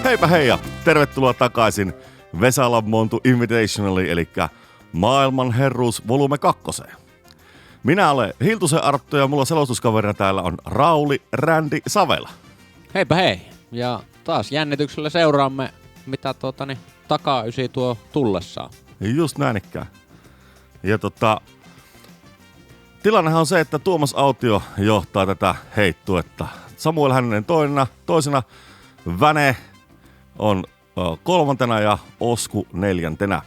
Heipä hei ja tervetuloa takaisin Vesalan Montu Invitationali, eli Maailman herruus volume 2. Minä olen Hiltusen Arttu ja mulla selostuskaverina täällä on Rauli Rändi Savela. Heipä hei! Ja taas jännityksellä seuraamme, mitä takaysi tuo tullessaan. Just näin ikään. Ja tilannehan on se, että Tuomas Autio johtaa tätä heittuetta. Samuel Hänninen toisena, Väne on kolmantena ja Osku neljäntenä.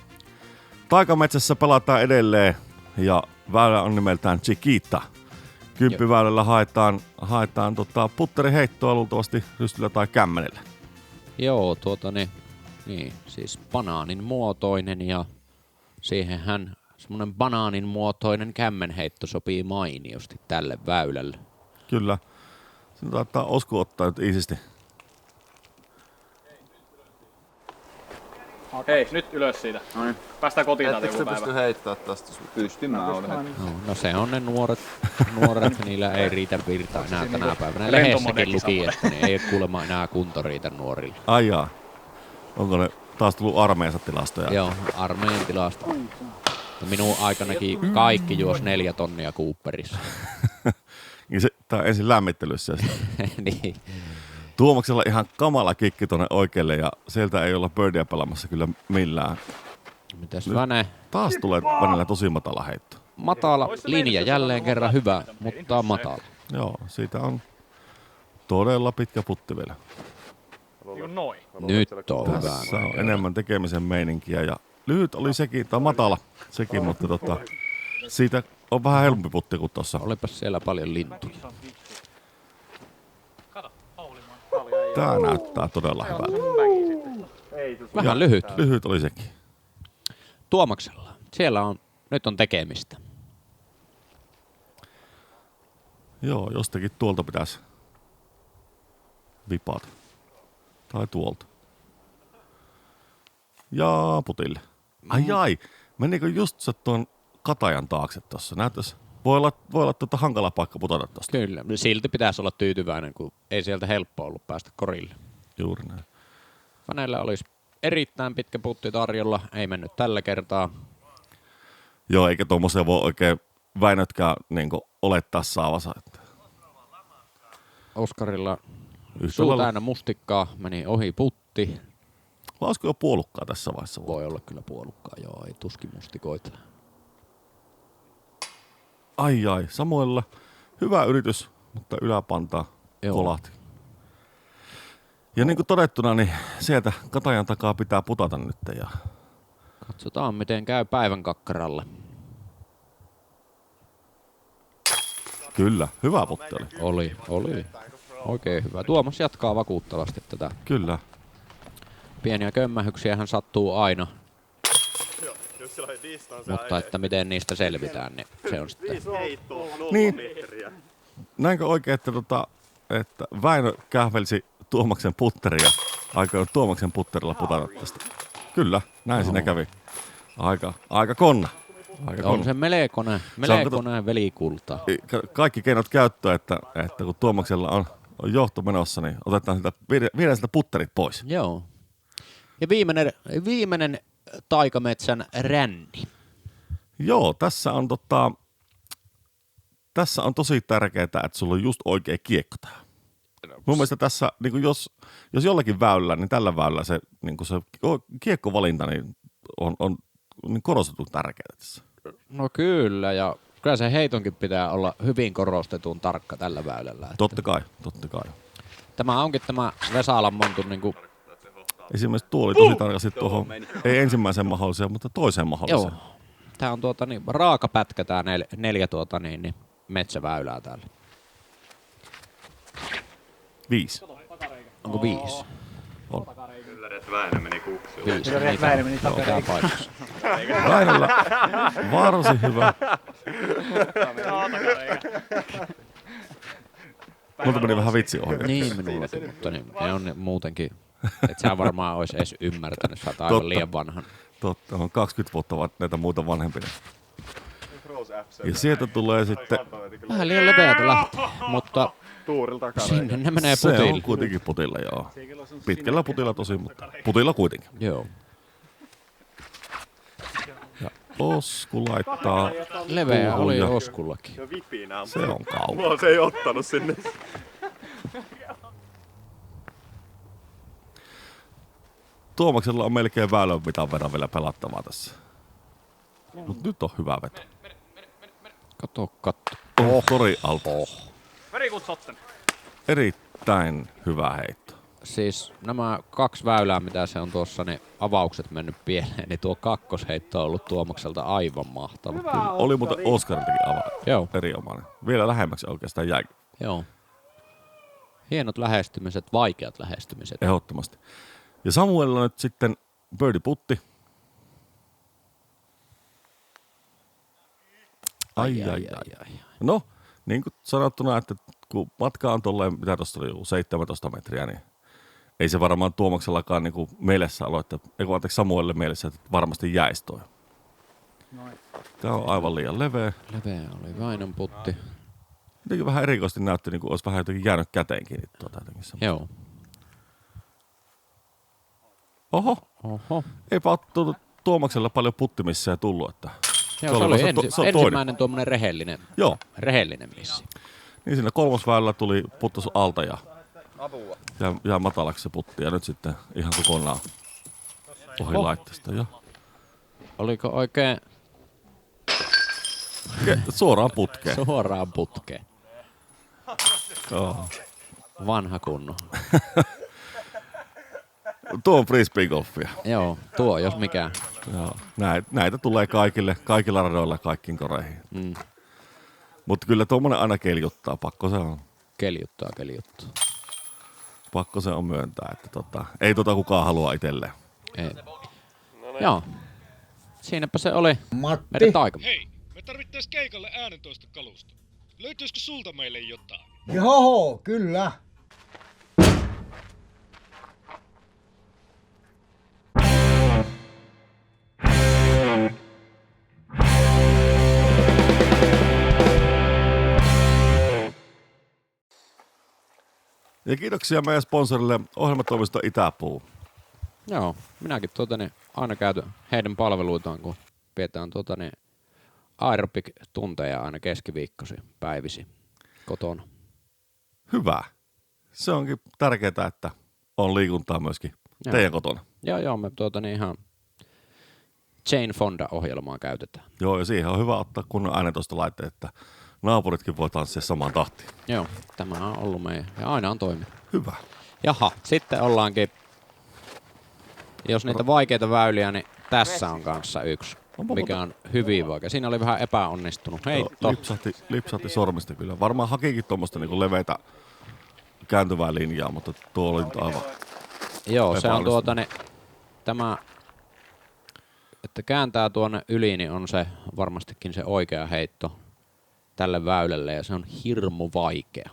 Taikametsässä pelataan edelleen ja väylä on nimeltään Chiquita. Kymppiväylällä haetaan putteriheittoa luultavasti rystyllä tai kämmenellä. Joo, niin, siis banaanin muotoinen ja siihenhän semmonen banaanin muotoinen kämmenheitto sopii mainiosti tälle väylälle. Kyllä. Sen taitaa Osku ottaa nyt iisisti. Hei, nyt ylös siitä. Noin. Päästään kotiin täältä joku päivä. Ettekö pysty heittää tästä? Pystyn mä olen. No se on ne nuoret, niillä ei riitä virta enää tänä päivänä. Lehdessäkin luki, että ne ei kuulemma enää kunto riitä nuorille. Ai jaa. Onko ne taas tullut armeijansa tilastoja? Joo, armeijan tilasto. Minun aikanakin kaikki juosi 4 tonnia Cooperissa. Niin tää on ensin lämmittelyssä. Niin. Tuomaksella ihan kamala kikki tonne oikealle ja sieltä ei olla birdia pelaamassa kyllä millään. Mitäs Väne? Taas tulee Vänellä tosi matala heitto. Matala linja jälleen kerran hyvä, mutta matala. Joo, siitä on todella pitkä putti vielä. Noin. Nyt on hyvä. Tässä on enemmän tekemisen meininkiä ja lyhyt oli sekin, tai matala sekin, mutta siitä on vähän helpompi putti kuin tossa. Olipas siellä paljon lintuja. Tää näyttää todella hyvältä. Vähän lyhyt. Lyhyt oli sekin. Tuomaksella. Siellä nyt on tekemistä. Joo, jostakin tuolta pitäisi vipata. Tai tuolta. Ja putille. Ai, menikö just se tuon katajan taakse tossa? Näyttäisi. Voi olla hankala paikka putata tosta. Kyllä, silti pitäisi olla tyytyväinen, kun ei sieltä helppo ollut päästä korille. Juuri näin. Vanella olisi erittäin pitkä putti tarjolla, ei mennyt tällä kertaa. Joo, eikä tuommoisia voi oikein Väinötkään niinku olettaa saavansa. Oskarilla suu täynnä mustikkaa, meni ohi putti. Vai olisiko jo puolukkaa tässä vaiheessa? Voi olla kyllä puolukkaa, joo, ei tuskin mustikoita. Ai, Samuella hyvä yritys, mutta yläpantaa kolahti. Ja niin kuin todettuna, niin sieltä katajan takaa pitää putata nyt. Ja katsotaan, miten käy päivän kakkaralle. Kyllä, hyvä putti oli. Oli. Oikein hyvä. Tuomas jatkaa vakuuttavasti tätä. Kyllä. Pieniä kömmähyksiähän sattuu aina. Mutta että miten niistä selvitään, niin se on sitten. Niin. Näinkö oikein, että Väinö kähvelsi Tuomaksen putteria aikoin Tuomaksen putterilla putata tästä? Kyllä, näin siinä kävi. Aika konna. On se melekonen velikulta. Kaikki keinot käyttöön, että kun Tuomaksella on johto menossa, niin otetaan sieltä putterit pois. Joo. Ja viimeinen taikametsän ränni. Joo, tässä on tosi tärkeää, että sulla on just oikea kiekko tähän. Mun mielestä tässä, niin jos jollakin väylällä, niin tällä väylällä se kiekkovalinta niin on niin korostettu tärkeää tässä. No kyllä, ja kyllä se heitonkin pitää olla hyvin korostetun tarkka tällä väylällä. Että totta kai. Tämä onkin tämä Vesalan Montu niin esimerkiksi tuo oli tosi tarkasti tuohon, ei ensimmäisen mahdolliseen, mutta toiseen mahdolliseen. Joo. Tää on raaka pätkä tää neljä metsäväylää täällä. 5. Onko 5? On. Ylläret Väinö meni kuksuun. 5. Väinö meni takareikä. Väinöllä varsin hyvä. Multa meni vähän vitsi ohi. Niin minullakin, mutta ne on muutenkin. Et sä varmaan ois edes ymmärtänyt, sä oot aivan liian vanhan. Totta, on 20 vuotta näitä muuta vanhempina. Ja sieltä tulee sitten vähän liian leveätä lähtee, mutta tuurilla takana. Sinne ne menee Se putille. on kuitenkin putilla, joo. Pitkällä putilla tosi, mutta putilla kuitenkin. Joo. Ja Osku laittaa Leveä oli puuhun ja Oskullakin. Se vipinä. se on kauan. Mua se ei ottanut sinne. Tuomaksella on melkein väylän mitan verran vielä pelattavaa tässä. Mut nyt on hyvä veto. Katso. Kori alta. Very good shotten. Erittäin hyvä heitto. Siis nämä 2 väylää, mitä se on tuossa, niin avaukset mennyt pieleen, niin tuo kakkosheitto on ollut Tuomakselta aivan mahtava. Oli muuten Oskariltakin aivan Joo. erinomainen. Vielä lähemmäksi oikeastaan jäi. Joo. Hienot lähestymiset, vaikeat lähestymiset. Ehdottomasti. Ja Samuelilla nyt sitten birdie putti. Ai. No, niin kuin sanottuna, että kun matka on tolleen, mitä tuossa oli, 17 metriä, niin ei se varmaan Tuomaksellakaan niin kuin mielessä aloittaa, Samuelille mielessä, että varmasti jäisi toi. Tämä on aivan liian leveä. Leveä oli Väinön putti. Jotenkin vähän erikoisesti näytti, niin kuin olisi vähän jotenkin jäänyt käteen kiinni. Joo. Oho. Eipä ole Tuomaksella paljon puttimissa tullut, että Joo, se oli ensimmäinen tuommoinen rehellinen missi. Niin siinä kolmosväylällä tuli puttos alta ja jää matalaksi se putti ja nyt sitten ihan kokonaan ohi laitteesta. Ja Oliko oikein suoraan putkeen. suoraan putkeen? Joo. Vanha kunno. Tuo on frisbee-golfia. Joo, tuo jos mikään. Joo. Näitä tulee kaikilla radoilla kaikkiin koreihin. Mm. Mutta kyllä tuommoinen aina keljuttaa, pakko se on. Keljuttaa. Pakko se on myöntää, että ei kukaan halua itselleen. Ei. Joo. Siinäpä se oli Matti. meidän taikamme. Hei, me tarvittais keikalle äänentoista kalusta. Löytyisikö sulta meille jotain? Joo, kyllä. Ja kiitoksia meidän sponsorille ohjelmatoimisto Itäpuu. Joo, minäkin aina käytän heidän palveluitaan, kun pidetään aerobic-tunteja aina keskiviikkoisin päivisi kotona. Hyvä. Se onkin tärkeää, että on liikuntaa myöskin teidän kotona. Joo, me ihan Jane Fonda-ohjelmaa käytetään. Joo, ja siihen on hyvä ottaa kunnon äänentoistolaitteet, että naapuritkin voi tanssia samaan tahtiin. Joo, tämä on ollut meidän ja aina on toiminut. Hyvä. Jaha, sitten ollaankin, jos niitä vaikeita väyliä, niin tässä on kanssa yksi, mikä on hyvin vaikea. Siinä oli vähän epäonnistunut heitto. Lipsahti sormista kyllä. Varmaan hakikin tuommoista niinku leveitä kääntyvää linjaa, mutta tuo oli nyt aivan Joo, se on tämä, että kääntää tuonne yli, niin on se varmastikin se oikea heitto tälle väylälle ja se on hirmu vaikea.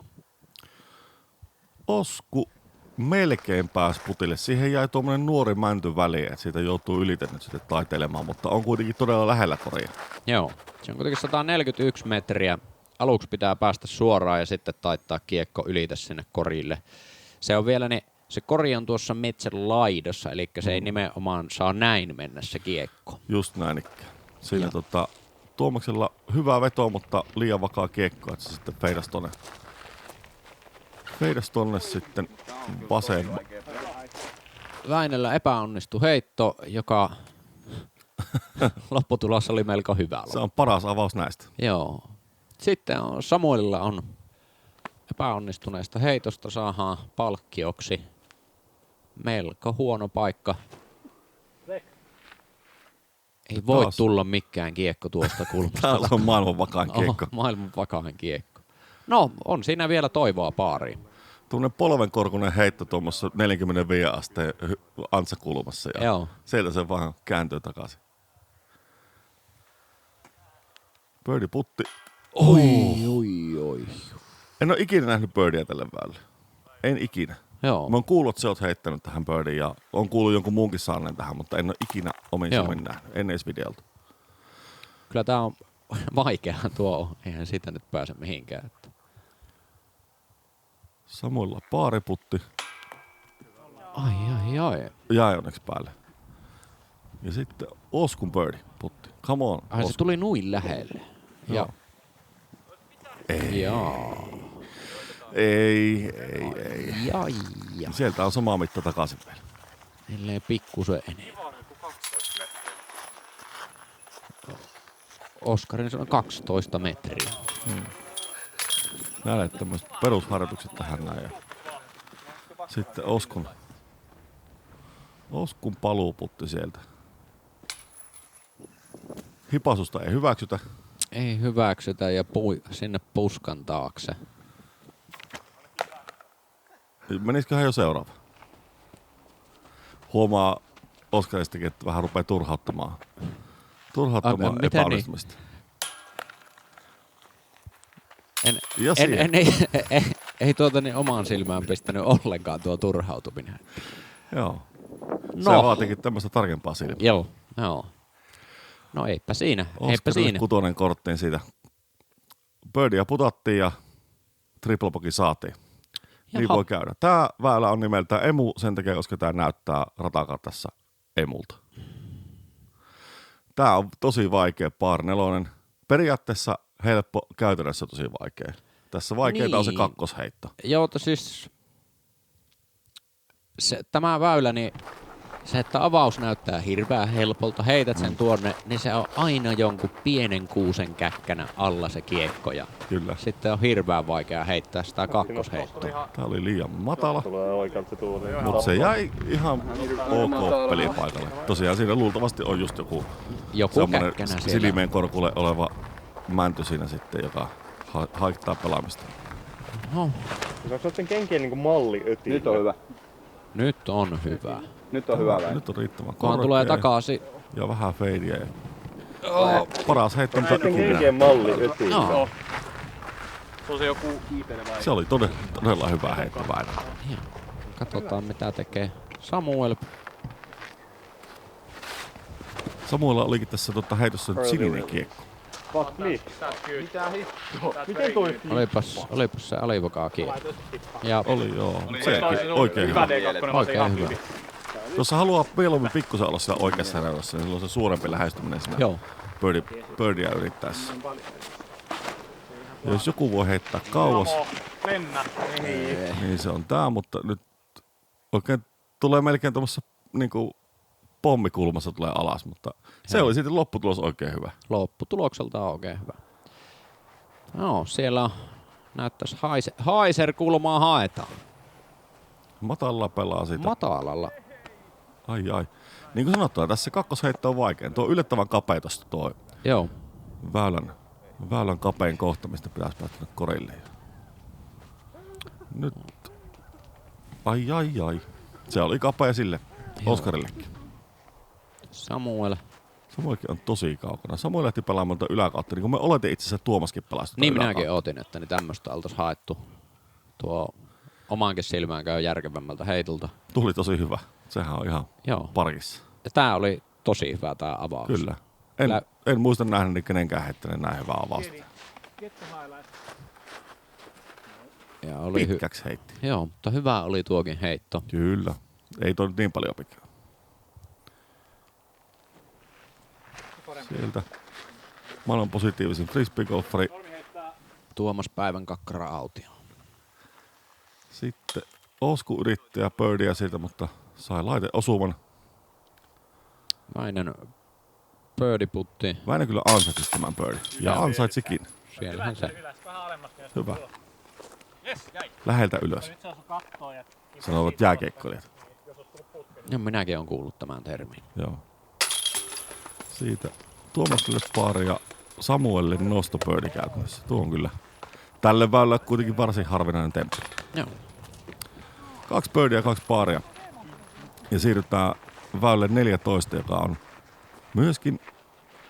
Osku melkein pääsi putille. Siihen jäi tuommoinen nuori mänty väliin, että siitä joutuu ylitse sitten taiteilemaan, mutta on kuitenkin todella lähellä koria. Joo, se on kuitenkin 141 metriä. Aluksi pitää päästä suoraan ja sitten taittaa kiekko ylitä sinne korille. Se on vielä se kori on tuossa metsän laidossa, eli se ei nimenomaan saa näin mennä se kiekko. Just näin ikään. Siinä Tuomaksella hyvä veto, mutta liian vakaa kiekko, että se sitten feidas tonne sitten vasen. Väinöllä epäonnistui heitto, joka lopputulos oli melko hyvä. Se on paras avaus näistä. Joo. Sitten Samuelilla on epäonnistuneesta heitosta saadaan palkkioksi melko huono paikka. Ei voi tulla mikään kiekko tuosta kulmasta. Täällä on maailman vakain kiekko. Maailman vakain kiekko. No, on siinä vielä toivoa baariin. Tuommoinen polvenkorkunen heitto tuommoissa 45 asteen antsakulmassa ja Joo. sieltä se vaan kääntyy takaisin. Birdie putti. Oi. En ole ikinä nähnyt birdiä tälle väylälle. En ikinä. Joo. Mä oon kuullut, että sä oot heittänyt tähän birdiin ja oon kuullut jonkun muunkin saaneen tähän, mutta en ole ikinä omin silmin nähnyt. En edes videolta. Kyllä tää on vaikea tuo. Eihän siitä nyt pääse mihinkään. Samuilla paariputti. Ai. Jäi onneksi päälle. Ja sitten Oskun birdie putti. Come on. Ai se Osku. tuli nuin lähelle. Joo. Ei. Jaa. Ei. Ja. Sieltä on sama mitta takaisin vielä. Ellei pikkusen enemmän. Oskarin se on 12 metriä. Näille tämmöiset perusharjoitukset tähän näin. Ja sitten Oskun paluuputti sieltä. Hipasusta ei hyväksytä. Ei hyväksytä ja sinne puskan taakse. Menisiköhän jo seuraava? Huomaa Oskaristakin, että vähän rupeaa turhauttamaan Mitä epäonnistumista. En, Ja siihen. ei omaan silmään pistänyt ollenkaan tuo turhautuminen. Joo. No. Se vaatikin tämmöistä tarkempaa silmää. Joo. No eipä siinä. Oskarille kutonen korttiin siitä. Birdia putattiin ja triple bogey saatiin. Niin Jaha. voi käydä. Tää väylä on nimeltään Emu sen takia, koska tää näyttää ratakartassa Emulta. Tää on tosi vaikea par 4. Periaatteessa helppo, käytännössä tosi vaikea. Tässä vaikeeta on se Niin. kakkosheitto. Joo, siis tämä väylä, niin se, että avaus näyttää hirveän helpolta, heität sen tuonne, niin se on aina jonkun pienen kuusen käkkänä alla se kiekko. Ja Kyllä. sitten on hirveän vaikea heittää sitä kakkosheittoa. Tää oli liian matala, Tulee oikealta se tuuli. mutta se jäi ihan ok pelipaikalle. Tosiaan siinä luultavasti on just joku semmonen käkkänä siellä. silmien korkulle oleva mänty siinä sitten, joka haittaa pelaamista. No, Onko noiden kenkien niinku malli öti? Nyt on hyvä. nyt on hyvä. Nyt on hyvä väli. Nyt on riittävän Kunhan tulee korkea takaisin. ja vähän feidiä. Paras heitto, mitä Noiden ikinä. kenkien malli öti. No, Se on se joku kiipeilevä. Se oli todella hyvä heitto Väinö. katsotaan mitä tekee Samuel. Samuella olikin tässä heitossa nyt sininen kiekko. Fuck me. Mitä hittoa? Miten toi? Olipas se alivokaa kiekko. Ja Oli joo, sekin oikein Hyvä hyvä. D2, Oikein hyvä. Jos sä haluaa mieluummin pikkusen olla siellä oikeassa reunassa, niin silloin se suurempi lähestyminen siinä joo, birdia yrittäessä. Ja jos joku voi heittää kauas, Lennä. niin se on tää, mutta nyt oikein tulee melkein tuommoissa niinku pommikulmassa tulee alas, mutta se oli sitten lopputulos oikein hyvä. lopputulokselta on oikein hyvä. No, siellä on, näyttäisi Haiser-kulmaa haetaan. Matalla pelaa sitä. Matalalla. Ai. Niin kuin sanottua, tässä kakkosheitto on vaikein. Tuo on yllättävän kapea tosta tuo Joo. väylän kapein kohta, mistä pitäisi päästä korille. Nyt. Ai. Se oli kapea sille Oskarillekin. Samuelkin on tosi kaukana. Samuel lähti pelaamaan yläkautta, niin kuin me oletin itse asiassa Tuomaskin pelasi. Niin minäkin ootin, että niin tämmöstä oltaisiin haettu. Tuo omaankin silmään käy järkevämmältä heitolta. Tuli tosi hyvä. Sehän on ihan Joo. parkissa. Ja tää oli tosi hyvä tää avaus. Kyllä. En muista nähnyt kenenkään heittänyt näin hyvää avausta. Ja oli Pitkäksi heitti. Joo, mutta hyvä oli tuokin heitto. Kyllä. Ei toi nyt niin paljon pitkä. Sieltä maailman positiivisin frisbeegolfari. Tuomas Päivän kakkara autio. Sitten Osku yritti ja birdia siitä, mutta sai laite osuman. Väinön birdiputti. Väinö kyllä ansaitsi tämän birdin. Ja ansaitsikin. Siellähän se. Hyvä. Läheltä ylös. Sanovat jääkiekkoilijat. Ja minäkin olen kuullut tämän termin. Joo. Siitä Tuomasille pari ja Samuelille nostopöydi käytännössä. Tuo on kyllä tälle väylälle kuitenkin varsin harvinainen temppu. Joo. 2 birdia ja 2 paaria. Ja siirrytään väylälle 14, joka on myöskin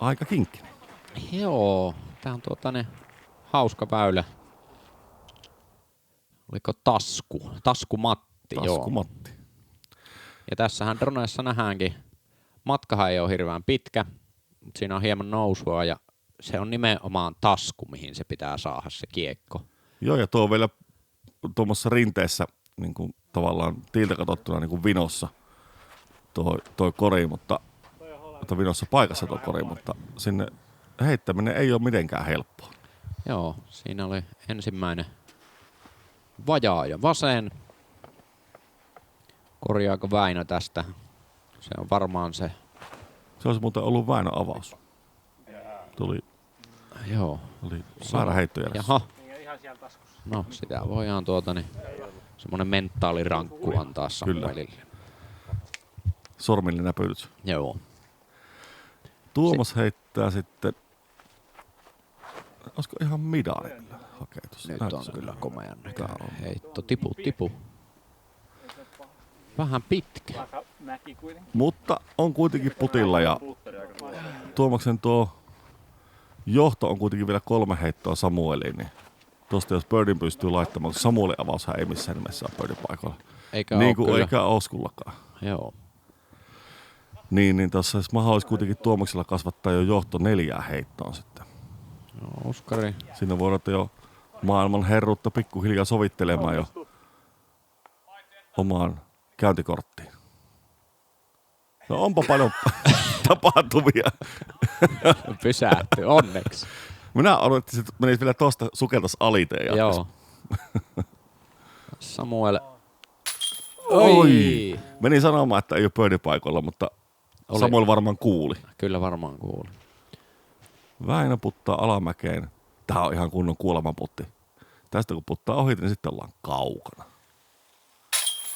aika kinkkinen. Joo, tää on hauska väylä. Oliko Tasku Matti, joo. Tasku Matti. Ja tässähän droneessa nähdäänkin, matkahan ei ole hirveän pitkä, mutta siinä on hieman nousua ja se on nimenomaan tasku, mihin se pitää saada se kiekko. Joo, ja tuo on vielä tuommoisessa rinteessä niin kuin tavallaan tiiltä katsottuna niin kuin vinossa toi kori, mutta vinossa paikassa tuo kori, mutta sinne heittäminen ei ole mitenkään helppoa. Joo, siinä oli ensimmäinen vajaa ja vasen. Korjaako Väinö tästä? Se on varmaan se. Se olisi muuten ollut Väinö avaus. Oli väärä heitto jäljessä. Jaha. No, sitä voidaan semmonen mentaalirankku antaa Samuelille. Sormille näpylyt. Joo. Tuomas heittää sitten. Olisiko ihan midarilla haketus? Nyt on kyllä komean näköinen heitto. Tipu. Vähän pitkä. Mutta on kuitenkin putilla ja Tuomaksen tuo johto on kuitenkin vielä 3 heittoa Samueliin. Niin tosta jos birdin pystyy laittamaan, koska Samuelin avaushan ei missään nimessä ole birdin paikalla. Niin kuin eikä Oskullakaan. Joo. Niin tossa olisi mahdollista kuitenkin Tuomaksella kasvattaa jo johto 4 heittoon sitten. No, Oskari. Siinä voidaan jo maailman herruutta pikkuhiljaa sovittelemaan jo omaan käyntikorttiin. No onpa paljon tapahtumia. Pysähty, onneksi. Minä odotin, että menisi vielä tosta sukeltas aliteen. Joo. Samuel. Oi! Menin sanomaan, että ei ole pöydipaikoilla, mutta oli. Samuel varmaan kuuli. Kyllä varmaan kuuli. Väinö puttaa alamäkeen. Tää on ihan kunnon kuolemanputti. Tästä kun puttaa ohite, niin sitten ollaan kaukana.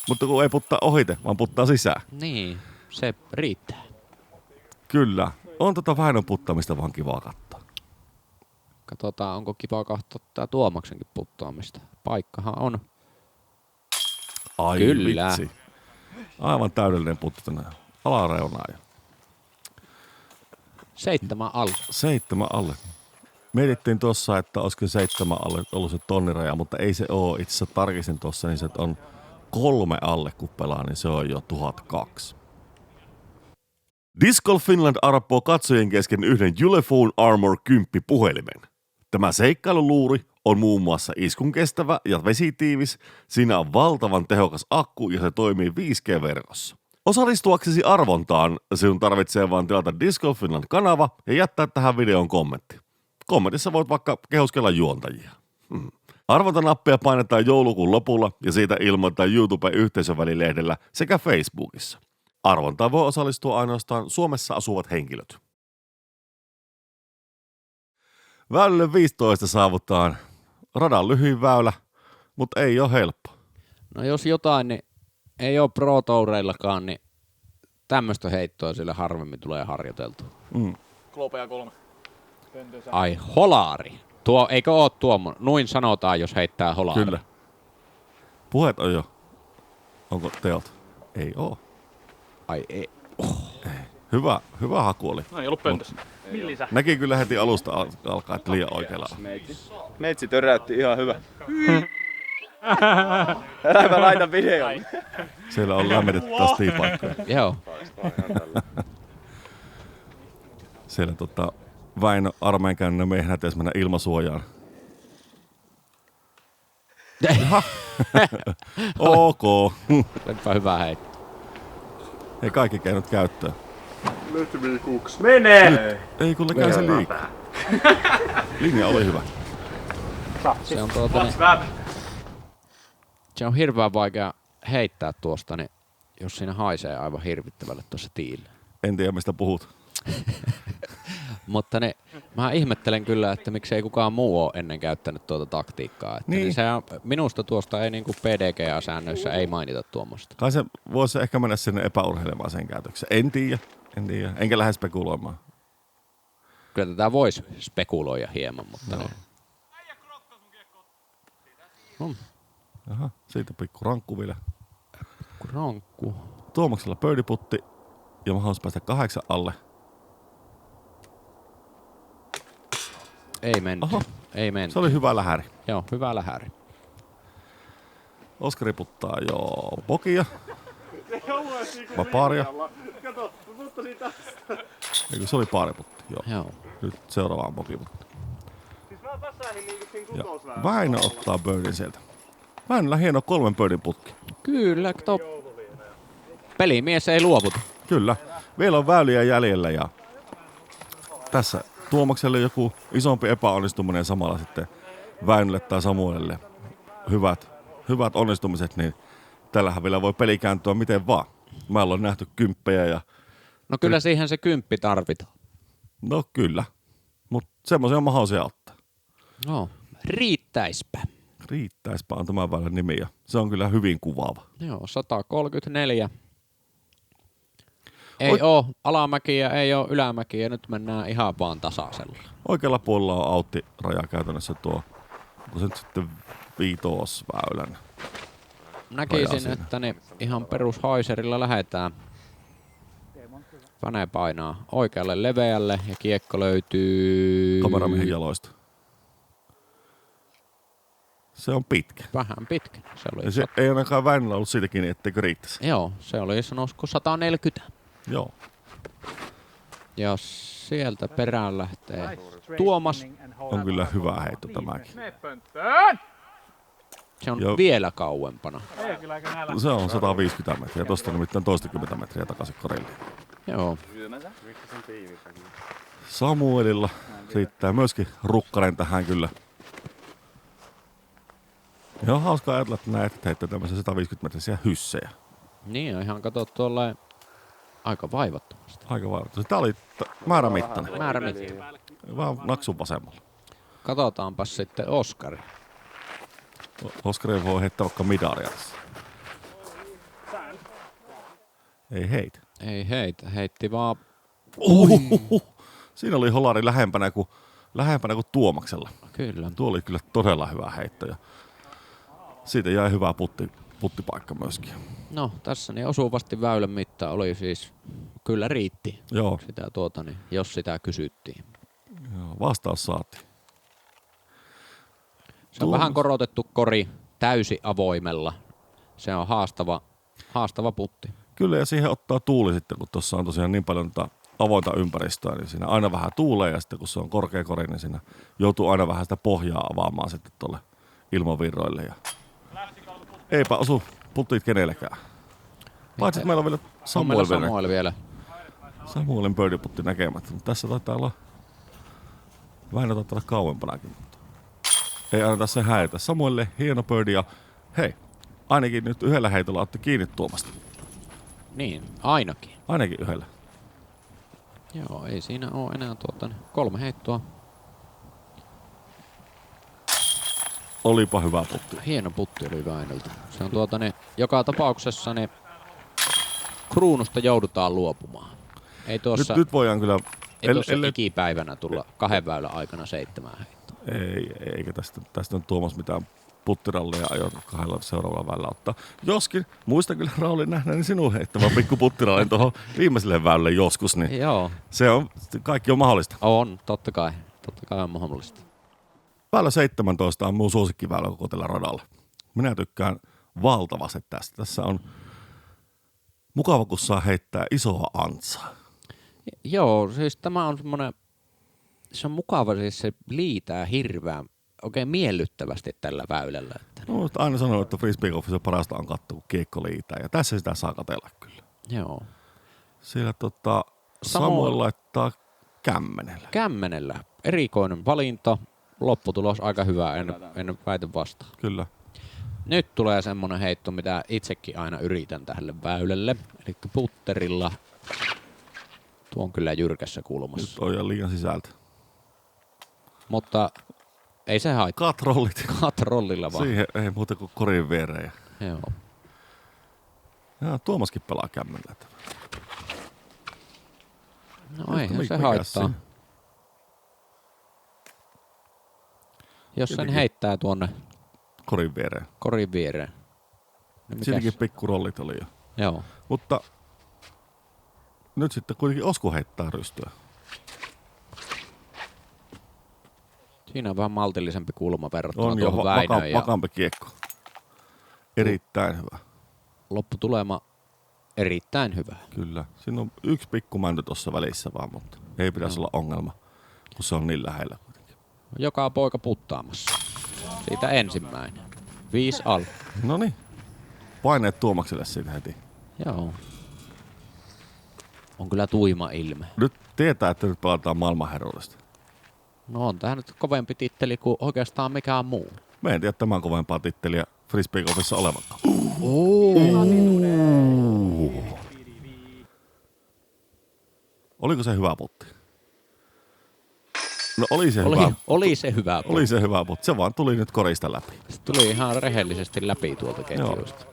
Mutta kun ei puttaa ohite, vaan puttaa sisään. Niin, se riittää. Kyllä. On Väinön puttamista vaan kivaa katsoa. Katsotaan, onko kiva katsoa tää Tuomaksenkin puttaamista. Paikkahan on. Ai kyllä. Vitsi. Aivan täydellinen putti tänne alareunaan. 7 alle. 7 alle. Mietittiin tuossa, että olisiko 7 alle ollut se tonniraja, mutta ei se oo. Itse asiassa tarkistin tuossa, niin se on 3 alle kun pelaa, niin se on jo 1002. Disc Golf Finland arpoo katsojien kesken yhden Ulefone Armor 10 puhelimen. Tämä seikkailuluuri on muun muassa iskun kestävä ja vesitiivis. Siinä on valtavan tehokas akku ja se toimii 5G-verkossa. Osallistuaksesi arvontaan sinun tarvitsee vain tilata Disc Golf Finland -kanava ja jättää tähän videon kommentti. Kommentissa voit vaikka kehuskella juontajia. Arvontanappia painetaan joulukuun lopulla ja siitä ilmoitetaan YouTube-yhteisövälilehdellä sekä Facebookissa. Arvontaan voi osallistua ainoastaan Suomessa asuvat henkilöt. Väylälle 15 saavutaan radan lyhyin väylä, mutta ei ole helppo. No jos jotain, niin ei ole Pro Toureillakaan, niin tämmöistä heittoa sille harvemmin tulee harjoiteltua. Klopea 3. Ai, holaari. Eikö oo tuo? Noin sanotaan, jos heittää holaari. Kyllä. Puheet on jo. Onko teot? Ei oo. Ai ei. Hyvä haku oli. No ei ollut pöntössä. Millisä? Näki kyllä heti alusta alkaa, että liian oikealla on. Meitsi töräytti ihan hyvä. Älä mä laitan videon. Siellä on lämmitetty taas tiipaikkoja. Joo. Siellä Väinö armeenkäynnä miehenä pitäisi mennä ilmasuojaan. Ok. Olipa hyvä heitto. Ei kaikki käynyt käyttöön. Let me cooks. Menee! Ei kun käy se liikaa. Linja oli hyvä. Se on se on hirveän vaikea heittää tuosta, niin jos siinä haisee aivan hirvittävälle tuossa tiillä. En tiedä mistä puhut. Mutta mä ihmettelen kyllä, että miksei kukaan muu ole ennen käyttänyt tuota taktiikkaa. Että niin. Minusta tuosta ei niinku PDGA-säännöissä ei mainita tuommoista. Kai se voisi ehkä mennä sinne epäurheilemaan sen käytökseen. En tiedä. Enkä lähde spekuloimaan. Kyllä tätä voisi spekuloida hieman, mutta Aha, siitä pikku rankku vielä. rankku. Tuomaksella pöydiputti ja mahdollisuus päästä 8 alle. Ei mennyt. Oho. Ei mennyt. Se oli hyvä lähäri. Joo, hyvä lähäri. Oskari puttaa jo bokia. Vapaaria. Kato, mä puttasin tästä. Eikö se oli paariputti? Joo. Nyt seuraavaan bokiputti. Siis mä passahin niinku siinä Ja kutousväärä. Väinö ottaa birdin sieltä. Väinöllä hieno 3 birdin putki. Kyllä, pelimies ei luovuta. Kyllä. Vielä on väyliä jäljellä ja tässä Tuomakselle joku isompi epäonnistuminen samalla sitten Väinölle tai Samuelille. Hyvät onnistumiset, niin tällähän vielä voi peli kääntyä miten vaan. Mä ollaan nähty kymppejä ja... No kyllä siihen se 10 tarvitaan. No kyllä, mutta semmoisia on mahdollisia ottaa. No, riittäispä. Riittäispä on tämän väylän nimi ja se on kyllä hyvin kuvaava. Joo, 134. Ei oo alamäkiä, ei oo ylämäkiä, nyt mennään ihan vaan tasaisella. Oikealla puolella on auttiraja käytännössä tuo, onko se nyt sitten viitosväylän. Näkisin, että ne ihan perushaiserilla lähetään. Väne painaa oikealle leveälle ja kiekko löytyy... Kameramiehen jaloista. Se on pitkä. Vähän pitkä. Se oli Ja se ei ainakaan Väinöllä ollut siitä kiinni, etteikö riittäisi. Joo, se oli sanoisiko 140. Joo. Ja sieltä perään lähtee Tuomas. On kyllä hyvä heitto tämäkin. Se on Joo. vielä kauempana. Se on 150 metriä, tosta nimittäin toistakymmentä metriä takaisin korille. Joo. Samuelilla riittää myöskin rukkanen tähän kyllä. Ja on hauskaa ajatella, että näet heittää tämmöisiä 150 metrisiä hyssejä. Niin on ihan kato tuolla aika vaivattomasti. Aika vaarallista. Tää oli määrämittainen. Määrämittainen. Vaan naksun vasemmalla. Katsotaanpas sitten Oskari. Oskari voi heittää vaikka midaria tässä. Ei heitä. Ei heitä, heitti vaan... Siinä oli holari lähempänä kuin Tuomaksella. Kyllä. Tuo oli kyllä todella hyvä heitto. Ja siitä jäi hyvä puttipaikka myöskin. No tässä niin osuvasti väylän mitta oli siis, kyllä riitti. Joo. Sitä niin, jos sitä kysyttiin. Joo, vastaus saatiin. Se on vähän korotettu kori täysi avoimella. Se on haastava putti. Kyllä, ja siihen ottaa tuuli sitten, kun tuossa on tosiaan niin paljon avointa ympäristöä, niin siinä aina vähän tuulee, ja sitten kun se on korkea kori, niin siinä joutuu aina vähän sitä pohjaa avaamaan sitten tuolle ilmavirroille. Ja eipä osu puttit kenellekään. Paitsi, että meillä on vielä Samuel vielä. Samuelin birdieputti näkemättä, mutta tässä taitaa olla Väinö taitaa olla kauempanakin, mutta ei anneta se häitä. Samuelille hieno birdie ja hei, ainakin nyt yhdellä heitolla otti kiinni Tuomasta. Niin, ainakin. Ainakin yhdellä. Joo, ei siinä ole enää 3 heittoa. Olipa hyvä putti. Hieno putti oli Väinöltä. Se on joka tapauksessa ne kruunusta joudutaan luopumaan. Ei tuossa, Nyt voidaan kyllä... ei tuossa ikipäivänä tulla 2 väylän aikana 7 heittoa. Eikä tästä on Tuomas mitään puttirallia aion 2 seuraavalla väylällä ottaa. Joskin, muistan kyllä Raulin nähneeni sinun heittämään pikku puttirallin tuohon viimeiselle väylälle joskus, niin Joo. kaikki on mahdollista. On, totta kai on mahdollista. Väylä 17 on mun suosikkiväylä koko tällä radalla. Minä tykkään valtavasti tästä. Tässä on mukava, kun saa heittää isoa antsaa. Joo, siis tämä on semmoinen, se on mukava, siis se liitää hirveän oikein miellyttävästi tällä väylällä. No, aina sanoo, että frisbeegolfissa parasta on katsoa, kun kiekko liitää. Ja tässä sitä saa katsella kyllä. Joo. Siellä Samuel laittaa kämmenellä. Kämmenellä. Erikoinen valinta. Lopputulos aika hyvä, en väitä vastaan. Kyllä. Nyt tulee semmonen heitto, mitä itsekin aina yritän tälle väylälle. Eli putterilla. Tuo on kyllä jyrkässä kulmassa. Nyt on jo liian sisältä. Mutta ei se haittaa. Katrollit. Katrollilla vaan. Siihen ei muuta kuin korin viereen. Joo. Ja Tuomaskin pelaa kämmenellä. No eihän se haittaa. Jos sen heittää tuonne Korin viereen. korin viereen. No Siinäkin pikkurollit oli jo. Joo. Mutta nyt sitten kuitenkin Osku heittää rystyä. Siinä on vähän maltillisempi kulma verrattuna On jo tuohon Väinöön. vakaampi kiekko. Erittäin hyvä. Lopputulema erittäin hyvä. Kyllä. Siinä on yksi pikkumänty tuossa välissä vaan, mutta ei pitäisi olla ongelma, kun se on niin lähellä kuitenkin. Joka poika puttaamassa. Siitä ensimmäinen. 5 al. Noniin. Paineet Tuomakselle siitä heti. Joo. On kyllä tuima ilme. Nyt tietää, että nyt pelataan maailmanherruudesta. No on tää nyt kovempi titteli kuin oikeastaan mikään muu. Mä en tiedä tämän kovempaa titteliä Frisbee Golfissa olevankaan. Oliko se hyvä putti? No oli se hyvä. Oli se hyvä. Oli se hyvä, mutta se vaan tuli nyt korista läpi. Se tuli ihan rehellisesti läpi tuolta ketjuista.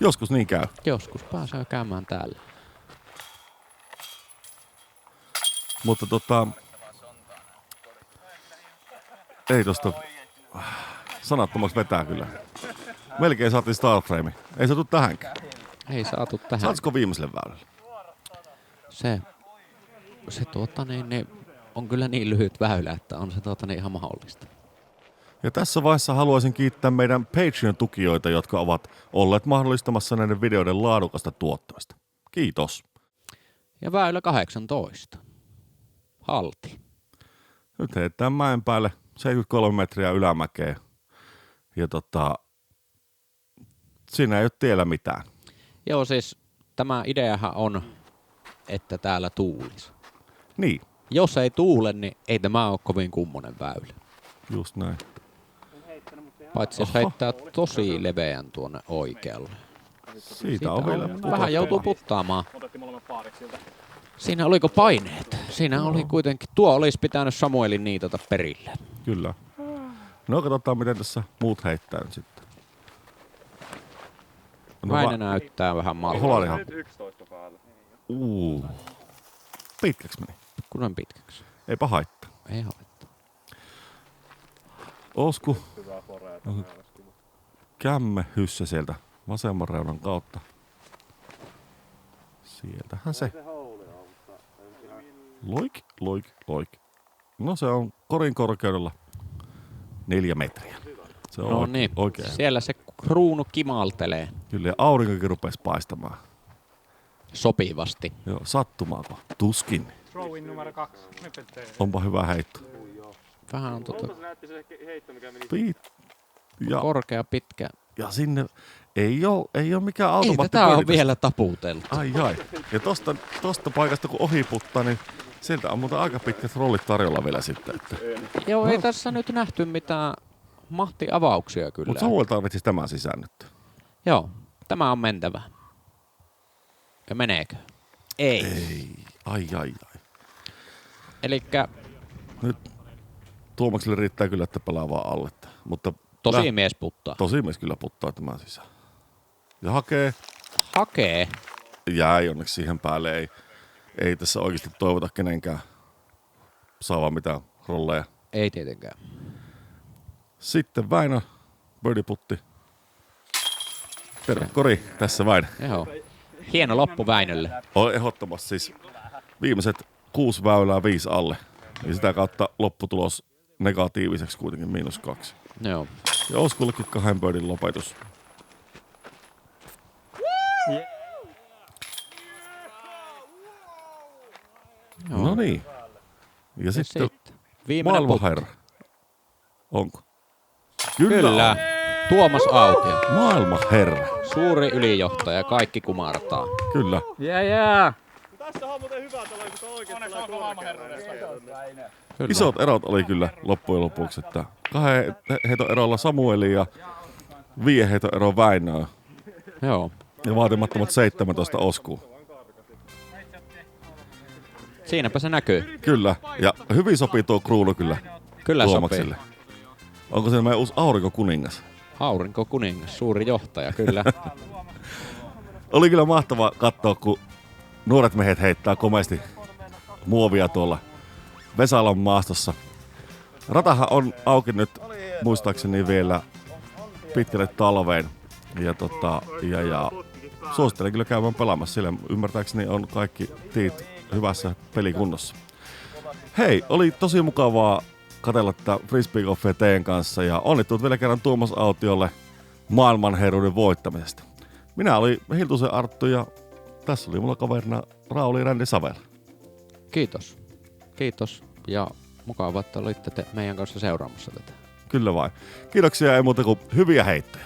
Joskus niin käy. Joskus pääsee käymään täällä. Mutta ei tosta sanattomaksi vetää kyllä. Melkein saatiin Starframe. Ei saatu tähänkään. Ei saatu tähän. Saatko viimeiselle väylälle? Se on kyllä niin lyhyt väylä, että on se ihan mahdollista. Ja tässä vaiheessa haluaisin kiittää meidän Patreon-tukijoita, jotka ovat olleet mahdollistamassa näiden videoiden laadukasta tuottamista. Kiitos. Ja väylä 18. Halti. Nyt heitetään mäen päälle 73 metriä ylämäkeä. Ja siinä ei ole tiellä mitään. Joo, siis tämä ideahan on, että täällä tuulisi. Niin, Jos ei tuule, niin ei tämä ole kovin kummonen väylä. just näin. Paitsi jos heittää tosi leveän tuonne oikealle. Siitä on vielä Vähän joutuu puttaamaan. Siinä oliko paineet? Siinä oli kuitenkin, tuo olisi pitänyt Samuelin niitata perille. Kyllä. No katsotaan, miten tässä muut heittää nyt sitten. No, Väinö näyttää vähän mallia. Holarihan. Nyt 11 päällä. Pitkäks meni? Kunnon pitkäksi. Eipä haittaa. Ei haittaa. Osku. Kämme hyssä sieltä vasemman reunan kautta. Sieltähän se. Loik, loik, loik. No se on korin korkeudella 4 metriä. Se on No niin, oikein. siellä se kruunu kimaltelee Kyllä, ja aurinkokin rupesi paistamaan. sopivasti. Joo, sattumaako? Tuskin. Throw-in numero 2. Nyt Onpa hyvä heitto. Vähän on Se näytti se heitto, mikä meni. Ja, korkea, pitkä. ja sinne ei oo mikään Ei automaatti. tätä on pyöritys. vielä taputeltu. Ai. Ja tosta paikasta kun ohiputtaa, niin sieltä on muuten aika pitkät rollit tarjolla vielä sitten. Että. Joo, ei tässä nyt nähty mitään mahtiavauksia kyllä. Mutta Samuel tarvitsisi tämän sisään nyt. Joo, tämä on mentävä. Ja meneekö? Ei. Ai. Elikkä Nyt Tuomakselle riittää kyllä, että pelaa vaan alle. Mutta tosi mies puttaa. tosi mies kyllä puttaa tämän sisään. Ja Hakee. jäi onneksi siihen päälle. Ei tässä oikeasti toivota kenenkään saavan mitään rolleja. Ei tietenkään. Sitten Väinö, birdie-putti. Terve Kori, tässä Väinö. Joo. Hieno loppu Väinölle. Olen ehdottomasti siis viimeiset 6 väylää 5 alle. Ja sitä kautta lopputulos negatiiviseksi kuitenkin -2. Joo. Ja Oskullekin 2 birdin lopetus. No niin. Ja sitten Viimeinen maailmanherra. Onko? Kyllä. Tuomas Autio. Maailmanherra. Suuri ylijohtaja. Kaikki kumartaa. Kyllä. Tässä on muuten hyvä tällä, kun se oikein tällä Kyllä. Isot erot oli kyllä loppujen lopuksi. Että 2 heiton erolla Samueli ja 5 heiton ero Väinöä. Joo. Ja vaatimattomat 17 Oskuun. Siinäpä se näkyy. Kyllä. Ja hyvin sopii tuo kruunu kyllä Kyllä Tuomakselle. sopii. Onko se meidän uusi aurinkokuningas? Aurinkokuningas. Suuri johtaja. Kyllä. Oli kyllä mahtavaa katsoa, kun nuoret miehet heittää komeasti muovia tuolla Vesalan maastossa. Ratahan on auki nyt muistaakseni vielä pitkälle talveen. Ja suosittelen kyllä käymään pelaamassa, sillä ymmärtääkseni on kaikki tiit hyvässä pelikunnossa. Hei, oli tosi mukavaa katsella tätä frisbeegolfia teidän kanssa ja onnittelut vielä kerran Tuomas Autiolle maailmanherruuden voittamisesta. Minä olin Hiltusen Arttu ja tässä oli mulla kaverina Rauli Rändi Savela. Kiitos. Kiitos. Ja mukavaa, että olitte meidän kanssa seuraamassa tätä. Kyllä vain. Kiitoksia, ei muuta kuin hyviä heittoja.